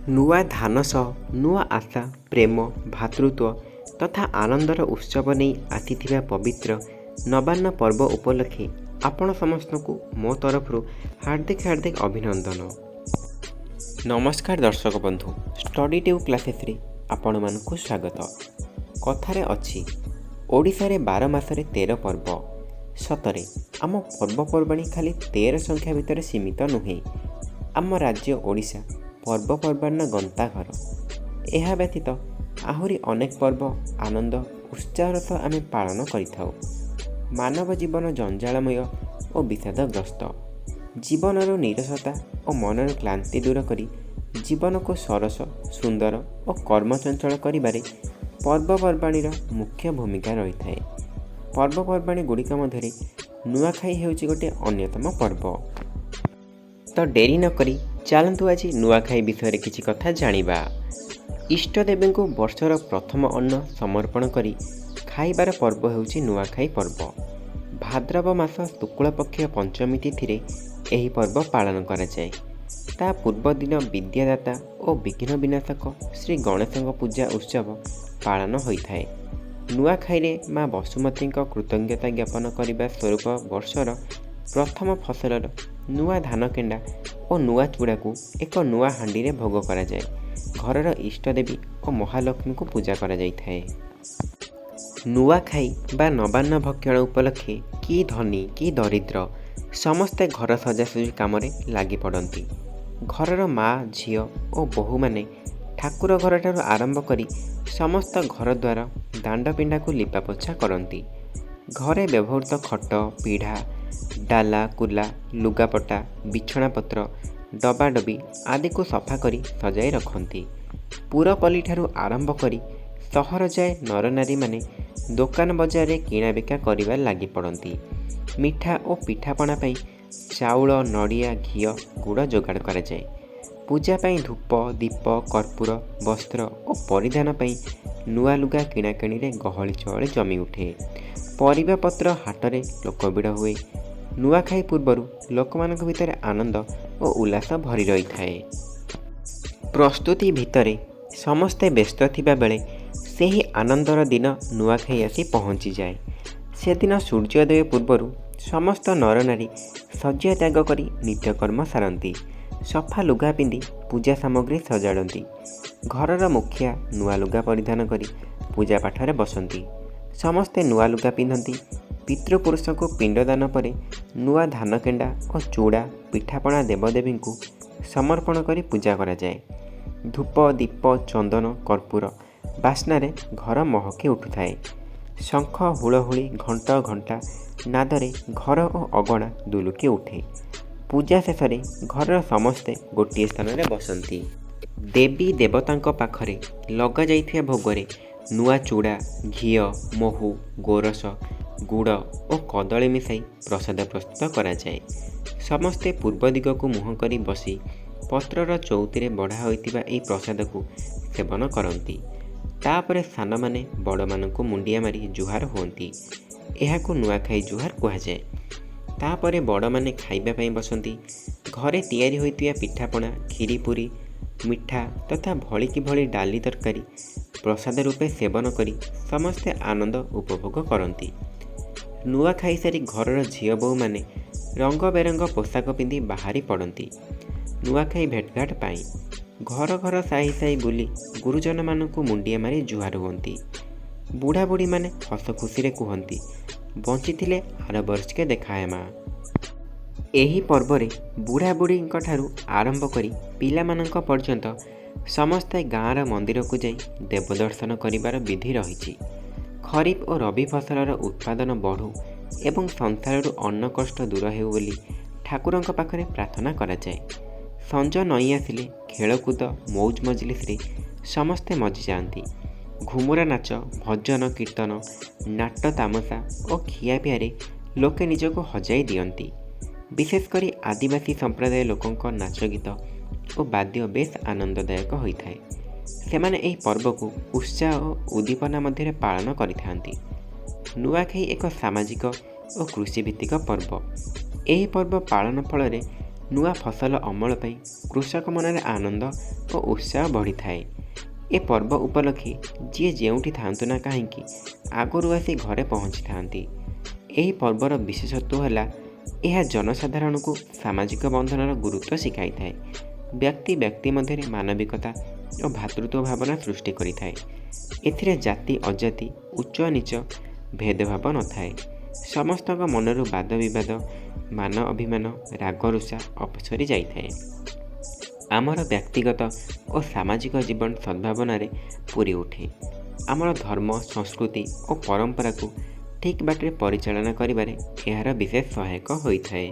ନୂଆ ଧାନ ସହ ନୂଆ ଆଶା, ପ୍ରେମ, ଭାତୃତ୍ୱ ତଥା ଆନନ୍ଦର ଉତ୍ସବ ନେଇ ଆସିଥିବା ପବିତ୍ର ନବାନ୍ନ ପର୍ବ ଉପଲକ୍ଷେ ଆପଣ ସମସ୍ତଙ୍କୁ ମୋ ତରଫରୁ ହାର୍ଦ୍ଦିକ ଅଭିନନ୍ଦନ। ନମସ୍କାର ଦର୍ଶକ ବନ୍ଧୁ, ଷ୍ଟଡି ଟ୍ୟୁବ୍ କ୍ଲାସେସ୍ରେ ଆପଣମାନଙ୍କୁ ସ୍ୱାଗତ। କଥାରେ ଅଛି, ଓଡ଼ିଶାରେ 12 ମାସରେ 13 ପର୍ବ। ସତରେ ଆମ ପର୍ବପର୍ବାଣି ଖାଲି 13 ସଂଖ୍ୟା ଭିତରେ ସୀମିତ ନୁହେଁ। ଆମ ରାଜ୍ୟ ଓଡ଼ିଶା ପର୍ବପର୍ବାଣିର ଗନ୍ତାଘର। ଏହା ବ୍ୟତୀତ ଆହୁରି ଅନେକ ପର୍ବ ଆନନ୍ଦ ଉତ୍ସାହର ସହ ଆମେ ପାଳନ କରିଥାଉ। ମାନବ ଜୀବନ ଜଞ୍ଜାଳମୟ ଓ ବିଷାଦଗ୍ରସ୍ତ। ଜୀବନର ନିରସତା ଓ ମନର କ୍ଳାନ୍ତି ଦୂର କରି ଜୀବନକୁ ସରସ, ସୁନ୍ଦର ଓ କର୍ମଚଞ୍ଚଳ କରିବାରେ ପର୍ବପର୍ବାଣିର ମୁଖ୍ୟ ଭୂମିକା ରହିଥାଏ। ପର୍ବପର୍ବାଣି ଗୁଡ଼ିକ ମଧ୍ୟରେ ନୂଆଖାଇ ହେଉଛି ଗୋଟିଏ ଅନ୍ୟତମ ପର୍ବ। ତ ଡେରି ନକରି ଚାଲନ୍ତୁ ଆଜି ନୂଆଖାଇ ବିଷୟରେ କିଛି କଥା ଜାଣିବା। ଇଷ୍ଟଦେବୀଙ୍କୁ ବର୍ଷର ପ୍ରଥମ ଅନ୍ନ ସମର୍ପଣ କରି ଖାଇବାର ପର୍ବ ହେଉଛି ନୂଆଖାଇ ପର୍ବ। ଭାଦ୍ରବ ମାସ ଶୁକ୍ଳପକ୍ଷ ପଞ୍ଚମୀ ତିଥିରେ ଏହି ପର୍ବ ପାଳନ କରାଯାଏ। ତା ପୂର୍ବଦିନ ବିଦ୍ୟାଦାତା ଓ ବିଘ୍ନ ବିନାଶକ ଶ୍ରୀ ଗଣେଶଙ୍କ ପୂଜା ଉତ୍ସବ ପାଳନ ହୋଇଥାଏ। ନୂଆଖାଇରେ ମା ବସୁମତୀଙ୍କ କୃତଜ୍ଞତା ଜ୍ଞାପନ କରିବା ସ୍ୱରୂପ ବର୍ଷର ପ୍ରଥମ ଫସଲର ନୂଆ ଧାନ କେଣ୍ଡା ଓ ନୂଆ ଚୂଡ଼ାକୁ ଏକ ନୂଆ ହାଣ୍ଡିରେ ଭୋଗ କରାଯାଏ। ଘରର ଇଷ୍ଟଦେବୀ ଓ ମହାଲକ୍ଷ୍ମୀଙ୍କୁ ପୂଜା କରାଯାଇଥାଏ। ନୂଆଖାଇ ବା ନବାନ୍ନ ଭକ୍ଷଣ ଉପଲକ୍ଷେ କି ଧନୀ କି ଦରିଦ୍ର ସମସ୍ତେ ଘର ସଜାସଜି କାମରେ ଲାଗି ପଡ଼ନ୍ତି। ଘରର ମା, ଝିଅ ଓ ବୋହୂମାନେ ଠାକୁର ଘରଠାରୁ ଆରମ୍ଭ କରି ସମସ୍ତ ଘରଦ୍ୱାର ଦାଣ୍ଡପିଣ୍ଡାକୁ ଲିପାପୋଛା କରନ୍ତି। ଘରେ ବ୍ୟବହୃତ ଖଟ, ପିଢ଼ା, ଡାଲା, କୁଲା, ଲୁଗାପଟା, ବିଛଣାପତ୍ର, ଡବାଡବି ଆଦିକୁ ସଫା କରି ସଜାଇ ରଖନ୍ତି। ପୁରପଲ୍ଲୀଠାରୁ ଆରମ୍ଭ କରି ସହର ଯାଏ ନରନାରୀମାନେ ଦୋକାନ ବଜାରରେ କିଣାବିକା କରିବାରେ ଲାଗି ପଡ଼ନ୍ତି। ମିଠା ଓ ପିଠାପଣା ପାଇଁ ଚାଉଳ, ନଡ଼ିଆ, ଘିଅ, ଗୁଡ଼ ଯୋଗାଡ଼ କରାଯାଏ। ପୂଜା ପାଇଁ ଧୂପ, ଦୀପ, କର୍ପୂର, ବସ୍ତ୍ର ଓ ପରିଧାନ ପାଇଁ ନୂଆ ଲୁଗା କିଣାକିଣିରେ ଗହଳି ଚହଳି ଜମି ଉଠେ। ପରିବାପତ୍ର ହାଟରେ ଲୋକଭିଡ଼ ହୁଏ। ନୂଆଖାଇ ପୂର୍ବରୁ ଲୋକମାନଙ୍କ ଭିତରେ ଆନନ୍ଦ ଓ ଉଲ୍ଲାସ ଭରି ରହିଥାଏ। ପ୍ରସ୍ତୁତି ଭିତରେ ସମସ୍ତେ ବ୍ୟସ୍ତ ଥିବା ବେଳେ ସେହି ଆନନ୍ଦର ଦିନ ନୂଆଖାଇ ଆସି ପହଞ୍ଚିଯାଏ। ସେଦିନ ସୂର୍ଯ୍ୟୋଦୟ ପୂର୍ବରୁ ସମସ୍ତ ନରନାରୀ ଶଯ୍ୟା ତ୍ୟାଗ କରି ନିତ୍ୟକର୍ମ ସାରନ୍ତି। ସଫା ଲୁଗା ପିନ୍ଧି ପୂଜା ସାମଗ୍ରୀ ସଜାଡ଼ନ୍ତି। ଘରର ମୁଖିଆ ନୂଆ ଲୁଗା ପରିଧାନ କରି ପୂଜା ପାଠରେ ବସନ୍ତି। ସମସ୍ତେ ନୂଆ ଲୁଗା ପିନ୍ଧନ୍ତି। ପିତୃପୁରୁଷଙ୍କୁ ପିଣ୍ଡଦାନ ପରେ ନୂଆ ଧାନ କେଣ୍ଡା ଓ ଚୂଡ଼ା, ପିଠାପଣା ଦେବଦେବୀଙ୍କୁ ସମର୍ପଣ କରି ପୂଜା କରାଯାଏ। ଧୂପ, ଦୀପ, ଚନ୍ଦନ, କର୍ପୂର ବାସ୍ନାରେ ଘର ମହକି ଉଠୁଥାଏ। ଶଙ୍ଖ, ହୁଳହୁଳି, ଘଣ୍ଟ ଘଣ୍ଟା ନାଦରେ ଘର ଓ ଅଗଣା ଦୁଲୁକି ଉଠେ। ପୂଜା ଶେଷରେ ଘରର ସମସ୍ତେ ଗୋଟିଏ ସ୍ଥାନରେ ବସନ୍ତି। ଦେବୀ ଦେବତାଙ୍କ ପାଖରେ ଲଗାଯାଇଥିବା ଭୋଗରେ ନୂଆ ଚୂଡ଼ା, ଘିଅ, ମହୁ, ଗୋରସ, ଗୁଡ଼ ଓ କଦଳୀ ମିଶାଇ ପ୍ରସାଦ ପ୍ରସ୍ତୁତ କରାଯାଏ। ସମସ୍ତେ ପୂର୍ବ ଦିଗକୁ ମୁହଁ କରି ବସି ପତ୍ରର ଚଉତିରେ ବଢ଼ା ହୋଇଥିବା ଏହି ପ୍ରସାଦକୁ ସେବନ କରନ୍ତି। ତାପରେ ସାନମାନେ ବଡ଼ମାନଙ୍କୁ ମୁଣ୍ଡିଆ ମାରି ଜୁହାର ହୁଅନ୍ତି। ଏହାକୁ ନୂଆଖାଇ ଜୁହାର କୁହାଯାଏ। ତାପରେ ବଡ଼ମାନେ ଖାଇବା ପାଇଁ ବସନ୍ତି। ଘରେ ତିଆରି ହୋଇଥିବା ପିଠାପଣା, କ୍ଷୀରି, ପୁରୀ, ମିଠା ତଥା ଭଳିକି ଭଳି ଡାଲି ତରକାରୀ ପ୍ରସାଦ ରୂପେ ସେବନ କରି ସମସ୍ତେ ଆନନ୍ଦ ଉପଭୋଗ କରନ୍ତି। ନୂଆ ଖାଇସାରି ଘରର ଝିଅ ବୋହୂମାନେ ରଙ୍ଗ ବେରଙ୍ଗ ପୋଷାକ ପିନ୍ଧି ବାହାରି ପଡ଼ନ୍ତି ନୂଆଖାଇ ଭେଟଘାଟ ପାଇଁ। ଘର ଘର ସାହି ସାହି ବୁଲି ଗୁରୁଜନମାନଙ୍କୁ ମୁଣ୍ଡିଆ ମାରି ଜୁହାର ହୁଅନ୍ତି। ବୁଢ଼ାବୁଢ଼ୀମାନେ ହସ ଖୁସିରେ କୁହନ୍ତି, ବଞ୍ଚିଥିଲେ ଆର ବର୍ଷକେ ଦେଖାହେମା। ଏହି ପର୍ବରେ ବୁଢ଼ାବୁଢ଼ୀଙ୍କ ଠାରୁ ଆରମ୍ଭ କରି ପିଲାମାନଙ୍କ ପର୍ଯ୍ୟନ୍ତ ସମସ୍ତେ ଗାଁର ମନ୍ଦିରକୁ ଯାଇ ଦେବ ଦର୍ଶନ କରିବାର ବିଧି ରହିଛି। ଖରିଫ ଓ ରବି ଫସଲର ଉତ୍ପାଦନ ବଢ଼ୁ ଏବଂ ସଂସାରରୁ ଅନ୍ନ କଷ୍ଟ ଦୂର ହେଉ ବୋଲି ଠାକୁରଙ୍କ ପାଖରେ ପ୍ରାର୍ଥନା କରାଯାଏ। ସଞ୍ଜ ନଇଁ ଆସିଲେ ଖେଳକୁଦ, ମୌଜ ମଜଲିସରେ ସମସ୍ତେ ମଜିଯାଆନ୍ତି। ଘୁମୁରା ନାଚ, ଭଜନ କୀର୍ତ୍ତନ, ନାଟ ତାମସା ଓ ଖିଆପିଆରେ ଲୋକେ ନିଜକୁ ହଜାଇ ଦିଅନ୍ତି। ବିଶେଷ କରି ଆଦିବାସୀ ସମ୍ପ୍ରଦାୟ ଲୋକଙ୍କ ନାଚ ଗୀତ ଓ ବାଦ୍ୟ ବେଶ୍ ଆନନ୍ଦଦାୟକ ହୋଇଥାଏ। ସେମାନେ ଏହି ପର୍ବକୁ ଉତ୍ସାହ ଓ ଉଦ୍ଦୀପନା ମଧ୍ୟରେ ପାଳନ କରିଥାନ୍ତି। ନୂଆଖାଇ ଏକ ସାମାଜିକ ଓ କୃଷିଭିତ୍ତିକ ପର୍ବ। ଏହି ପର୍ବ ପାଳନ ଫଳରେ ନୂଆ ଫସଲ ଅମଳ ପାଇଁ କୃଷକ ମନରେ ଆନନ୍ଦ ଓ ଉତ୍ସାହ ବଢ଼ିଥାଏ। ଏ ପର୍ବ ଉପଲକ୍ଷେ ଯିଏ ଯେଉଁଠି ଥାଆନ୍ତୁ ନା କାହିଁକି ଆଗରୁ ଆସି ଘରେ ପହଞ୍ଚିଥାନ୍ତି। ଏହି ପର୍ବର ବିଶେଷତ୍ୱ ହେଲା ଏହା ଜନସାଧାରଣଙ୍କୁ ସାମାଜିକ ବନ୍ଧନର ଗୁରୁତ୍ୱ ଶିଖାଇଥାଏ। ବ୍ୟକ୍ତି ବ୍ୟକ୍ତି ମଧ୍ୟରେ ମାନବିକତା ଓ ଭ୍ରାତୃତ୍ୱ ଭାବନା ସୃଷ୍ଟି କରିଥାଏ। ଏଥିରେ ଜାତି ଅଜାତି ଉଚ୍ଚ ନିଚ ଭେଦଭାବ ନଥାଏ। ସମସ୍ତଙ୍କ ମନରୁ ବାଦ ବିବାଦ ମାନ ଅଭିମାନ ରାଗରୁଷା ଅପସରି ଯାଇଥାଏ। ଆମର ବ୍ୟକ୍ତିଗତ ଓ ସାମାଜିକ ଜୀବନ ସଦ୍ଭାବନାରେ ପୂରି ଉଠେ। ଆମର ଧର୍ମ ସଂସ୍କୃତି ଓ ପରମ୍ପରାକୁ ଠିକ୍ ବାଟରେ ପରିଚାଳନା କରିବାରେ ଏହାର ବିଶେଷ ସହାୟକ ହୋଇଥାଏ।